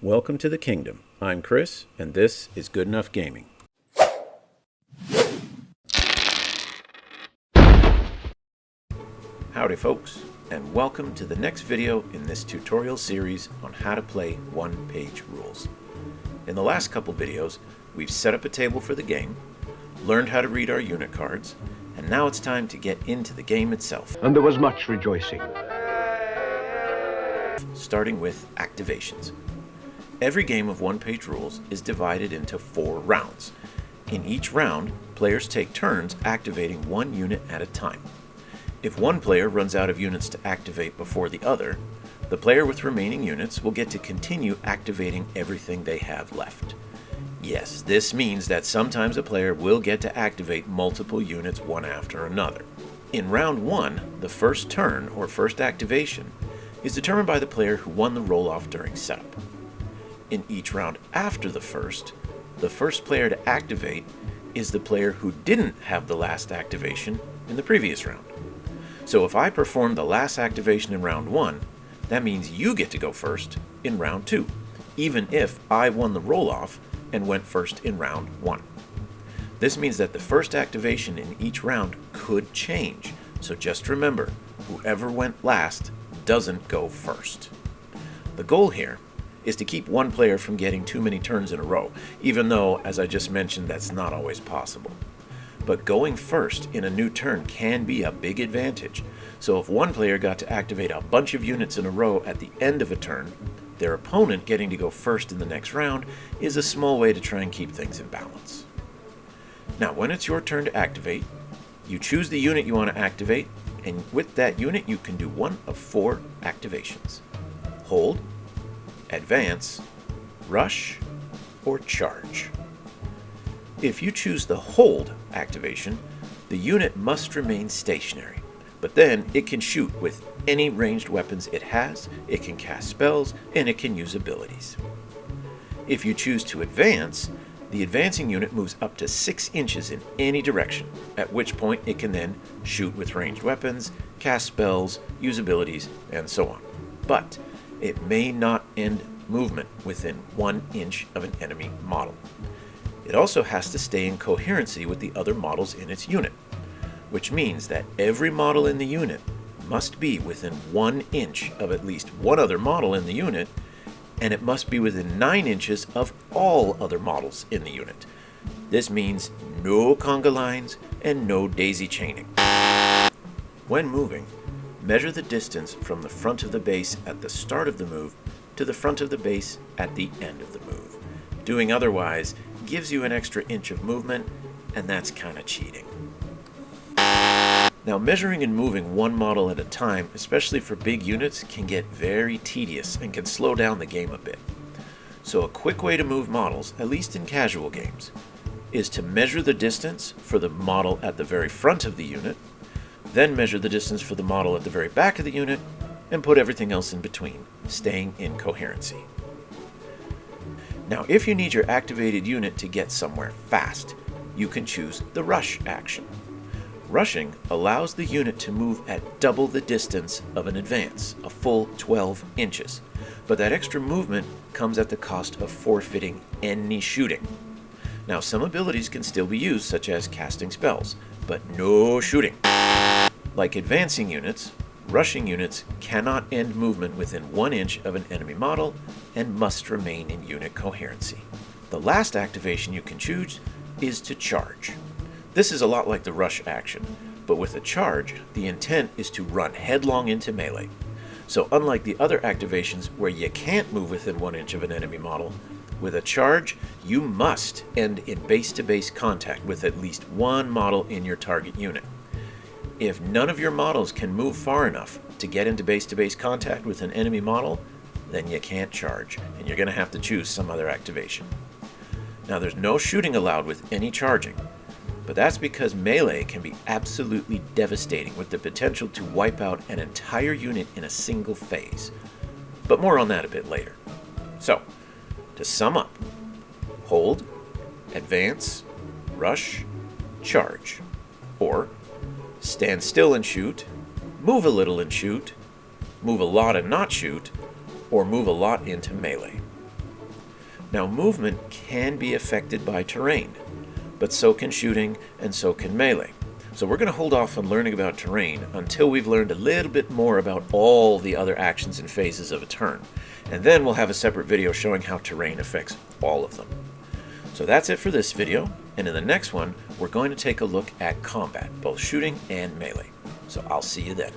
Welcome to the kingdom. I'm Chris, and this is Good Enough Gaming. Howdy folks, and welcome to the next video in this tutorial series on how to play one-page rules. In the last couple videos, we've set up a table for the game, learned how to read our unit cards, and now it's time to get into the game itself. And there was much rejoicing. Starting with activations. Every game of one-page rules is divided into 4 rounds. In each round, players take turns activating one unit at a time. If one player runs out of units to activate before the other, the player with remaining units will get to continue activating everything they have left. Yes, this means that sometimes a player will get to activate multiple units one after another. In round 1, the first turn, or first activation, is determined by the player who won the roll-off during setup. In each round after the first player to activate is the player who didn't have the last activation in the previous round. So if I perform the last activation in round 1, that means you get to go first in round 2, even if I won the roll-off and went first in round 1. This means that the first activation in each round could change, so just remember, whoever went last doesn't go first. The goal here is to keep one player from getting too many turns in a row, even though, as I just mentioned, that's not always possible. But going first in a new turn can be a big advantage, so if one player got to activate a bunch of units in a row at the end of a turn, their opponent getting to go first in the next round is a small way to try and keep things in balance. Now, when it's your turn to activate, you choose the unit you want to activate, and with that unit you can do one of 4 activations. Hold, advance, rush, or charge. If you choose the hold activation, the unit must remain stationary, but then it can shoot with any ranged weapons it has, it can cast spells, and it can use abilities. If you choose to advance, the advancing unit moves up to 6 inches in any direction, at which point it can then shoot with ranged weapons, cast spells, use abilities, and so on. But it may not end movement within 1 inch of an enemy model. It also has to stay in coherency with the other models in its unit, which means that every model in the unit must be within 1 inch of at least one other model in the unit, and it must be within 9 inches of all other models in the unit. This means no conga lines and no daisy chaining. When moving, measure the distance from the front of the base at the start of the move to the front of the base at the end of the move. Doing otherwise gives you an extra inch of movement, and that's kind of cheating. Now, measuring and moving one model at a time, especially for big units, can get very tedious and can slow down the game a bit. So a quick way to move models, at least in casual games, is to measure the distance for the model at the very front of the unit, then measure the distance for the model at the very back of the unit, and put everything else in between, staying in coherency. Now, if you need your activated unit to get somewhere fast, you can choose the rush action. Rushing allows the unit to move at double the distance of an advance, a full 12 inches. But that extra movement comes at the cost of forfeiting any shooting. Now, some abilities can still be used, such as casting spells, but no shooting. Like advancing units, rushing units cannot end movement within 1 inch of an enemy model and must remain in unit coherency. The last activation you can choose is to charge. This is a lot like the rush action, but with a charge, the intent is to run headlong into melee. So unlike the other activations where you can't move within 1 inch of an enemy model, with a charge, you must end in base-to-base contact with at least one model in your target unit. If none of your models can move far enough to get into base-to-base contact with an enemy model, then you can't charge, and you're going to have to choose some other activation. Now, there's no shooting allowed with any charging, but that's because melee can be absolutely devastating with the potential to wipe out an entire unit in a single phase. But more on that a bit later. So, to sum up, hold, advance, rush, charge, or stand still and shoot, move a little and shoot, move a lot and not shoot, or move a lot into melee. Now, movement can be affected by terrain, but so can shooting and so can melee. So we're going to hold off on learning about terrain until we've learned a little bit more about all the other actions and phases of a turn. And then we'll have a separate video showing how terrain affects all of them. So that's it for this video, and in the next one, we're going to take a look at combat, both shooting and melee. So I'll see you then.